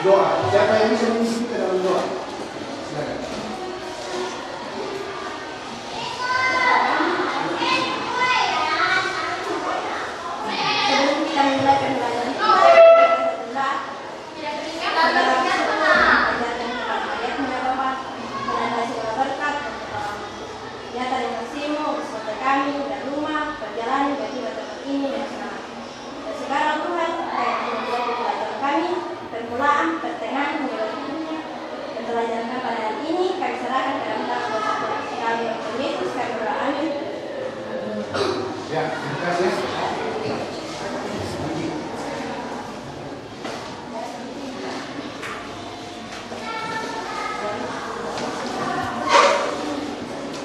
doa. Siapa yang bisa mengisi ke dalam doa? Silakan. Ya, terima kasih.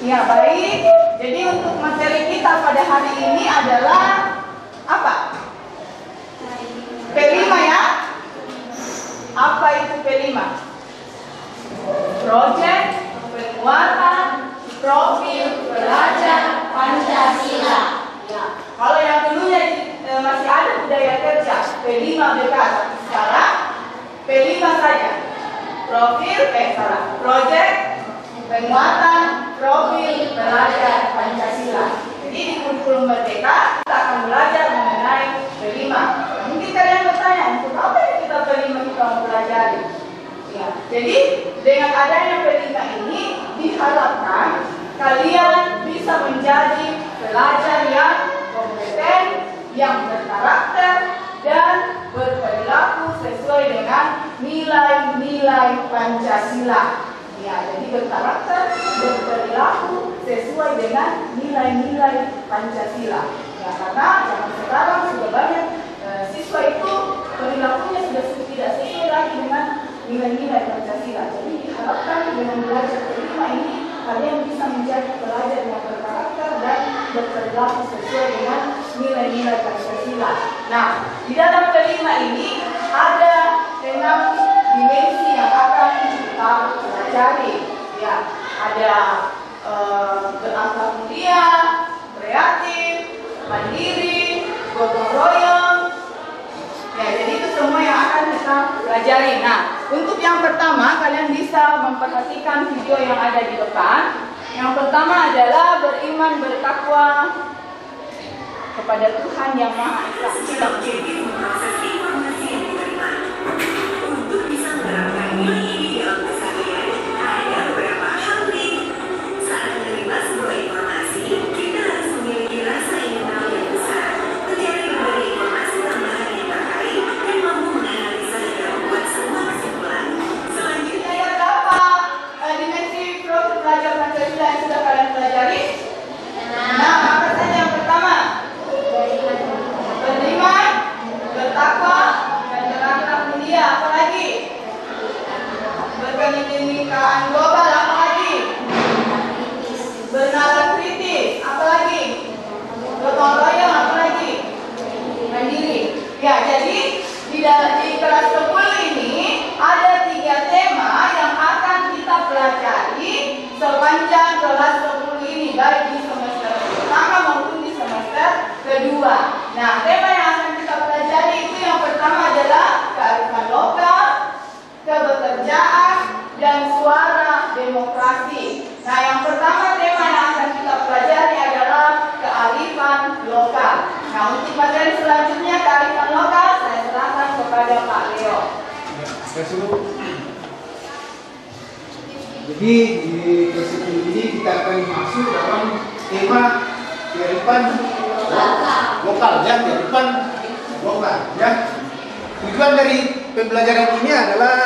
Ya, baik. Jadi untuk materi kita pada hari ini adalah apa? P5 ya? Apa itu P5? Project penguatan profil pelajar Pancasila. Ya. Kalau yang dulunya masih ada budaya kerja P5 BK, sekarang P5 saja. Project penguatan profil pelajar Pancasila. Jadi di kurikulum Merdeka kita akan belajar mengenai P5. Mungkin kalian bertanya, untuk apa yang kita P5 kita mau pelajari? Ya, jadi dengan adanya P5 ini diharapkan kalian bisa menjadi pelajar yang kompeten, yang berkarakter, dan berperilaku sesuai dengan nilai-nilai Pancasila. Ya, jadi berkarakter, berperilaku sesuai dengan nilai-nilai Pancasila. Ya, karena zaman sekarang sudah banyak siswa itu perilakunya sudah tidak sesuai lagi dengan nilai-nilai Pancasila. Jadi diharapkan dengan belajar P5 ini kalian bisa menjadi pelajar yang berkarakter dan berperilaku sesuai dengan nilai-nilai Pancasila. Nah, di dalam P5 ini ada 6 dimensi yang akan kita pelajari. Ya, ada berakhlak mulia, kreatif, mandiri, gotong royong. Ya, jadi itu semua yang akan kita pelajari. Nah, untuk yang pertama kalian bisa memperhatikan video yang ada di depan. Yang pertama adalah beriman bertakwa kepada Tuhan yang Maha Esa. Untuk bisa menerapkan nilai ini dalam keseharian, ada beberapa hal nih. Saat menerima sebuah informasi, kita harus memiliki rasa ingin tahu yang besar, mencari berbagai informasi tambahan yang terkait, dan mampu menganalisa hingga membuat sebuah kesimpulan. Selanjutnya, Ada berapa dimensi profil pelajar Pancasila yang sudah kalian pelajari? Nah, apa saja yang pertama? Beriman, bertakwa, dan berakhlak mulia. Apa lagi? Berkebinekaan global. Apa lagi? Bernalar kritis. Apa lagi? Gotong royong. Apa lagi? Mandiri. Ya, jadi di kelas 10 ini ada 3 tema yang akan kita pelajari sepanjang kelas 10 ini, baik di semester pertama maupun di semester kedua. Nah, tema yang akan kita pelajari itu yang pertama adalah kearifan lokal, kebekerjaan, dan suara demokrasi. Nah, yang pertama tema yang akan kita pelajari adalah kearifan lokal. Nah, untuk materi selanjutnya kearifan lokal saya serahkan kepada Pak Leo. Ya, terima kasih Bu. Jadi di kelas ini kita akan masuk dalam tema kearifan lokal ya, kearifan lokal ya. Tujuan dari pembelajaran ini adalah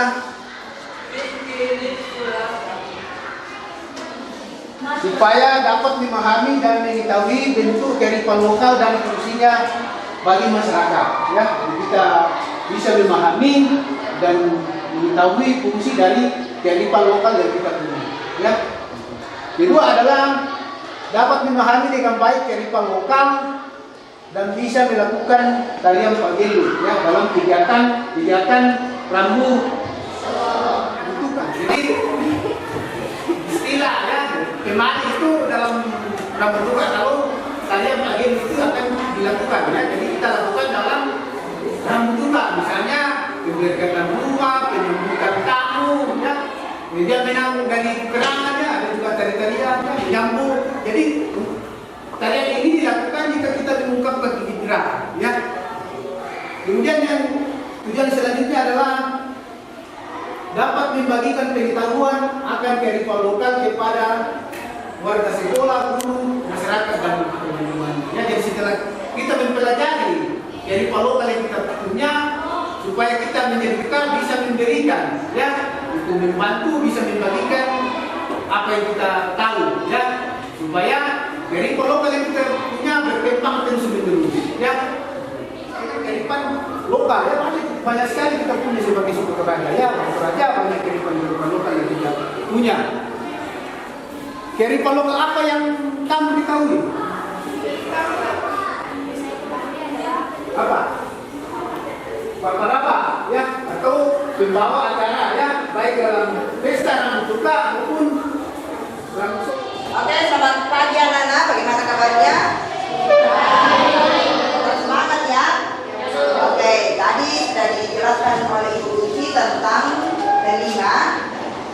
supaya dapat memahami dan mengetahui bentuk kearifan lokal dan fungsinya bagi masyarakat ya. Jadi kita bisa memahami dan mengetahui fungsi dari kearifan lokal yang kita punya ya. Kedua adalah dapat memahami dengan baik kearifan lokal dan bisa melakukan tarian pagelu ya dalam kegiatan rambu bentukan. Jadi istilah ya kemari itu dalam rambu bentukan, kalau tarian pagelu itu akan dilakukan ya. Jadi kita lakukan dalam rambu bentukan, misalnya pemberkatan rumah, dia menang dari kerangannya, ada juga tarian-tariannya, menyambung. Jadi tarian ini dilakukan jika kita mengungkapkan fitrah, ya. Kemudian yang tujuan selanjutnya adalah dapat membagikan pengetahuan akan kearifan lokal kepada warga sekolah, guru, masyarakat dan teman-teman. Ya, jadi setelah kita mempelajari kearifan lokal yang kita punya, supaya kita menjadikan bisa memberikan, ya, untuk membantu bisa membagikan apa yang kita tahu, ya, supaya kearifan lokal yang kita punya berkembang terus menerus, ya. Kearifan lokal, ya, banyak sekali kita punya sebagai suku Toraja, ya, Toraja banyak kearifan lokal yang kita punya. Kearifan lokal apa yang kamu ketahui? Apa? Apa? Ya, atau pembawa acara, ya, baik dalam pesta rambutuka maupun langsung. Oke, selamat pagi anak-anak. Bagaimana kabarnya? Semangat ya. Oke, tadi sudah dijelaskan oleh Ibu Uci tentang telinga,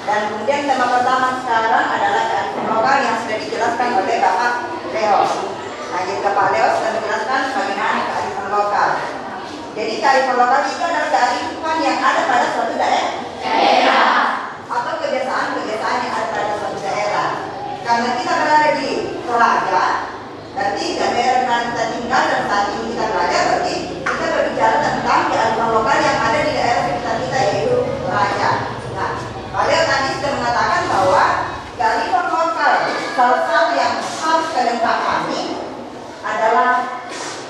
dan kemudian tema pertama sekarang adalah kearifan lokal yang sudah dijelaskan oleh Bapak Leo. Nah, jadi Bapak Leo sudah menjelaskan bagaimana kearifan lokal. Jadi kearifan lokal itu adalah kearifan yang ada pada suatu daerah atau kebiasaan-kebiasaan yang ada pada suatu daerah. Karena kita berada di Toraja, berarti daerah yang kita tinggal dan saat ini kita belajar, berarti kita berbicara tentang kearifan lokal yang ada di daerah sekitar kita, yaitu Toraja. Nah, Pak Leo tadi sudah mengatakan bahwa kearifan lokal salah satu yang harus kalian pahami adalah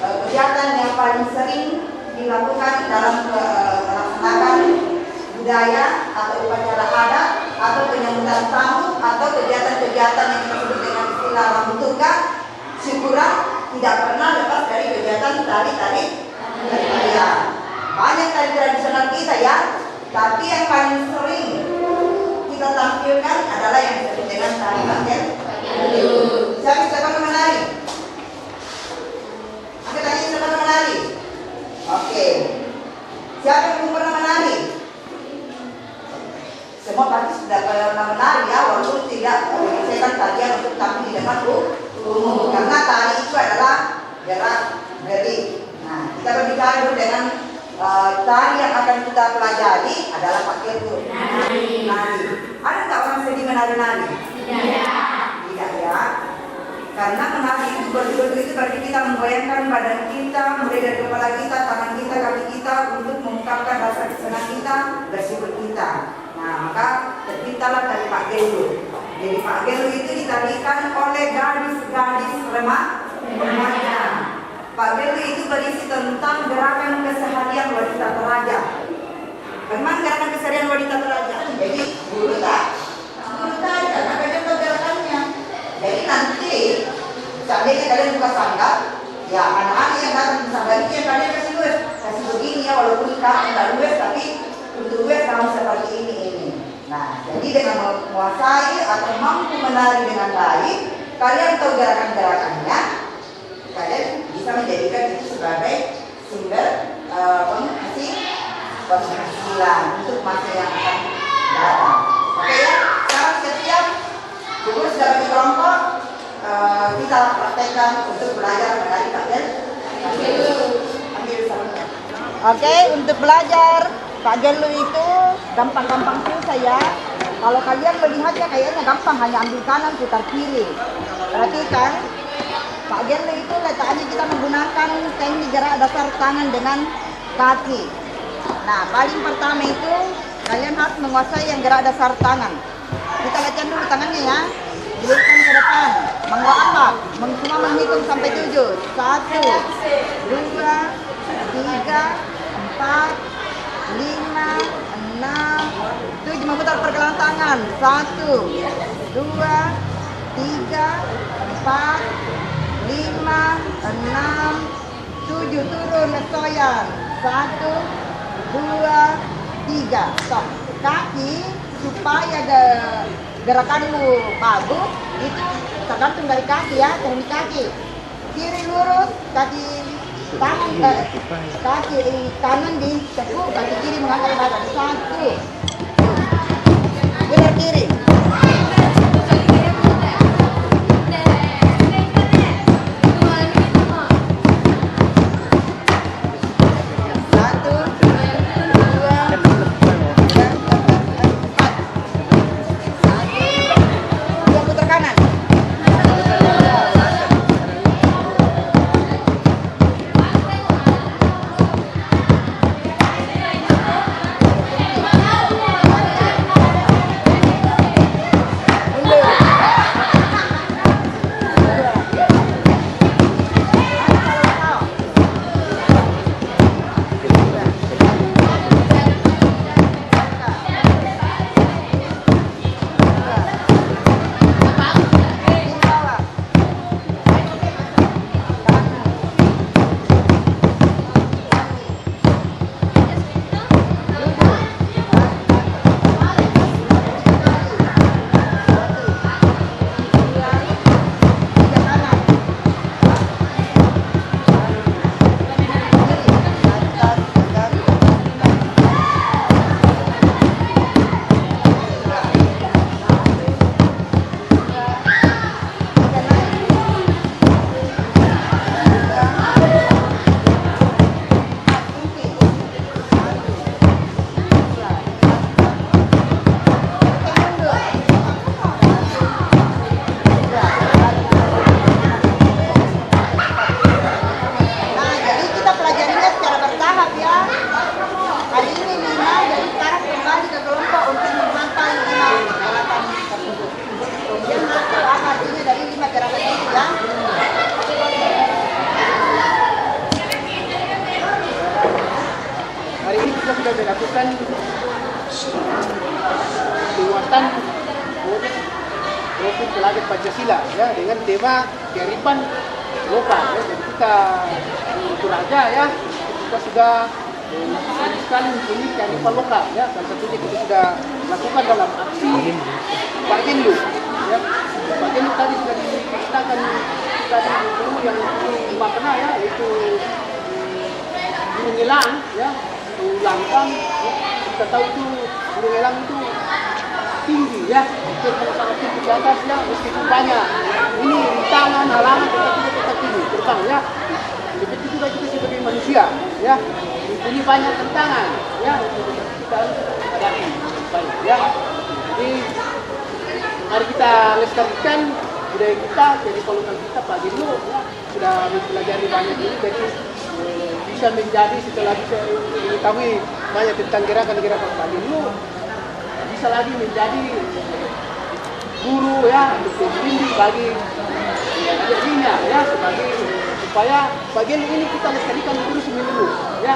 kegiatan yang paling sering dilakukan dalam melaksanakan budaya atau upacara adat atau penyambutan tamu atau kegiatan-kegiatan yang disebut dengan istilah rambutuka, syukuran, tidak pernah lepas dari kegiatan tari-tarian. Banyak tari tradisional kita, ya, tapi yang paling sering kita tampilkan adalah yang disebut dengan tari panggel. Siapa menari? Angkat tangan siapa menari? Oke. Siapa yang belum pernah menari? Semua pasti sudah pernah menari, ya, walaupun tidak menyelesaikan tarian untuk tampil di depan umum. Karena tari itu adalah gerak-gerik. Nah, kita berbicara dulu dengan tari yang akan kita pelajari adalah pakai nari. Ada nggak orang sedih menari-nari? Tidak, ya. Karena menari itu betul-betul itu berarti kita membayangkan badan kita, mulai dari kepala kita, tangan kita, kaki kita, untuk mengungkapkan rasa senang kita, bersyukur kita. Nah, maka terciptalah tari Pak Gelu. Jadi Pak Gelu itu ditarikan oleh gadis-gadis remaja. Pak Gelu itu berisi tentang gerakan keseharian wanita Toraja. Bagaimana gerakan keseharian wanita Toraja? Jadi guru tari, karena kalian tahu gerakannya. Jadi nanti seandainya kalian buka sanggar, ya, anak-anak yang datang ke sanggar itu yang kalian kasih begini, ya, walaupun enggak luwes, tapi untuk luwes kamu seperti ini. Nah, jadi dengan menguasai atau mampu menari dengan baik, kalian tahu gerakan-gerakannya, kalian bisa menjadikan itu sebagai sumber penghasilan untuk masa yang akan datang. Oke, ya, sekarang siap-siap. Guru sudah bagi kelompok, kita praktekkan untuk belajar menari Pak Gelu. Oke, untuk belajar Pak Gelu itu gampang-gampang susah, ya. Kalau kalian melihatnya kayaknya gampang, hanya ambil kanan putar kiri. Perhatikan, Pak Gelu itu letaknya kita menggunakan teknik gerak dasar tangan dengan kaki. Nah, paling pertama itu kalian harus menguasai yang gerak dasar tangan. Kita latihan dulu tangannya, ya. Gelurkan ke depan, mengangkat, semua menghitung sampai 7. 1, 2, 3, 4, 5, 6, 7. Memutar pergelangan tangan. 1, 2, 3, 4, 5, 6, 7. Turun lesoyan. 1, 2, 3. Stop. Kaki supaya gerakanmu bagus itu tergantung dari kaki, ya, teknik kaki. Kiri lurus, kaki kanan ditekuk, kaki kiri mengangkat badan. 1, gerak kiri. penguatan profil pelajar Pancasila ya dengan tema kearifan lokal ya. Jadi kita untuk aja ya kita sudah sekali mempunyai kearifan lokal ya. Salah satunya kita sudah lakukan dalam aksi Pak Genlu ya. Pak Genlu tadi sudah diceritakan tadi dulu yang makna ya, yaitu Gunung Elang ya, Langkang ya. Kita tahu itu Gunung Elang itu tinggi ya, itu sangat tinggi di atas ya, meskipun banyak ini rintangan, halangan, tetapi kita tetap tinggi terbang ya. Begitu juga kita sebagai manusia ya, ini banyak tantangan ya, kita harus hadapi baik ya. Jadi mari kita lestarikan budaya kita, jadi kalau kita Pak Genlu ya, sudah mempelajari banyak ini, jadi bisa menjadi setelah bisa mengetahui banyak tentang gerakan-gerakan Pak Genlu, bisa lagi menjadi guru ya, untuk pembimbing bagi adik-adiknya ya, sebagai supaya Pak Genlu ini kita lestarikan terus menerus ya.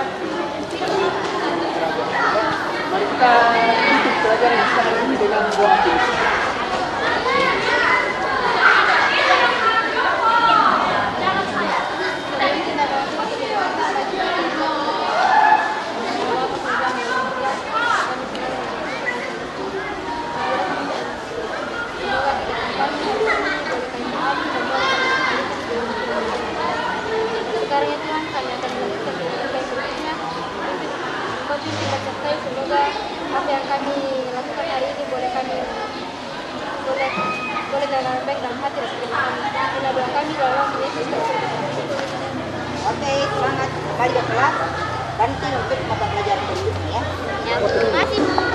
Mari kita tutup pelajaran kita hari ini dengan doa. Sekarang ya Tuhan, kami akan melanjutkan dengan terbaik berikutnya. Kau kita sertai, semoga apa yang kami lakukan hari ini boleh dalam baik dalam hati dan seperti kami. Inilah doa kami dalam Yesus Kristus. Oke, semangat kembali ke kelas. Bantu untuk mata pelajaran berikutnya ya. Ya, terima kasih Bu.